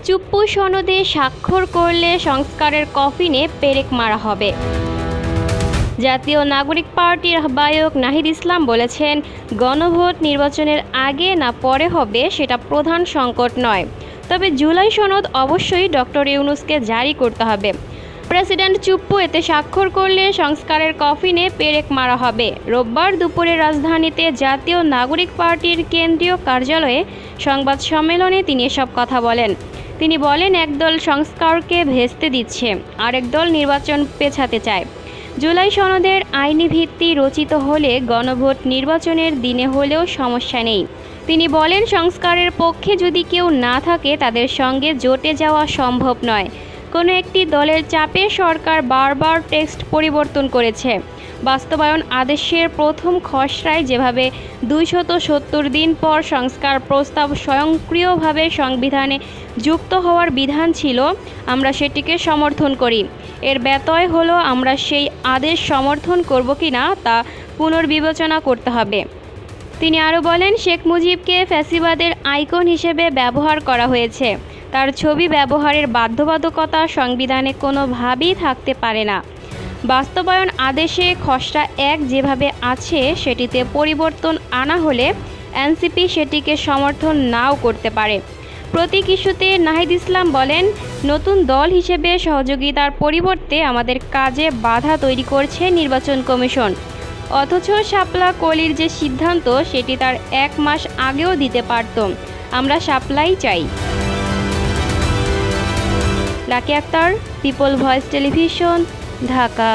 চুপ্পু সনদে স্বাক্ষর করলে সংস্কারের কফিনে পেরেক মারা হবে। জাতীয় নাগরিক পার্টির আহ্বায়ক নাহিদ ইসলাম বলেছেন, গণভোট নির্বাচনের আগে না পরে হবে সেটা প্রধান সংকট নয়, তবে জুলাই সনদ অবশ্যই ডক্টর ইউনূসকে জারি করতে হবে। প্রেসিডেন্ট চুপ্পু এতে স্বাক্ষর করলে সংস্কারের কফিনে পেরেক মারা হবে। রোববার দুপুরে রাজধানীতে জাতীয় নাগরিক পার্টির কেন্দ্রীয় কার্যালয়ে সংবাদ সম্মেলনে তিনি এসব কথা বলেন। তিনি বলেন, একদল সংস্কারকে ভেস্তে দিচ্ছে, আরেক দল নির্বাচন পেছাতে চায়। জুলাই সনদের আইনি ভিত্তি রচিত হলে গণভোট নির্বাচনের দিনে হলেও সমস্যা নেই। তিনি বলেন, সংস্কারের পক্ষে যদি কেউ না থাকে তাদের সঙ্গে জোটে যাওয়া সম্ভব নয়। কোনো একটি দলের চাপে সরকার বারবার টেক্সট পরিবর্তন করেছে। বাস্তবায়ন আদেশের প্রথম খসড়ায় যেভাবে 270 দিন পর সংস্কার প্রস্তাব স্বয়ংক্রিয়ভাবে সংবিধানে যুক্ত হওয়ার বিধান ছিল, আমরা সেটিকে সমর্থন করি। এর ব্যত্যয় হলো আমরা সেই আদেশ সমর্থন করব কিনা তা পুনর্বিবেচনা করতে হবে। তিনি আরও বলেন, শেখ মুজিবকে ফ্যাসিবাদের আইকন হিসেবে ব্যবহার করা হয়েছে। তার ছবি ব্যবহারের বাধ্যবাধকতা সংবিধানে কোনোভাবেই থাকতে পারে না। বাস্তবায়ন আদেশে খসড়া 1 যেভাবে আছে সেটিতে পরিবর্তন আনা হলে এনসিপি সেটিকে সমর্থন নাও করতে পারে। প্রতীক ইস্যুতে নাহিদ ইসলাম বলেন, নতুন দল হিসেবে সহযোগিতার পরিবর্তে আমাদের কাজে বাধা তৈরি করছে নির্বাচন কমিশন। অথচ শাপলা কলির যে সিদ্ধান্ত সেটি তার 1 মাস আগেও দিতে পারত। আমরা শাপলাই চাই। Lucky Akter, people voice television, Dhaka.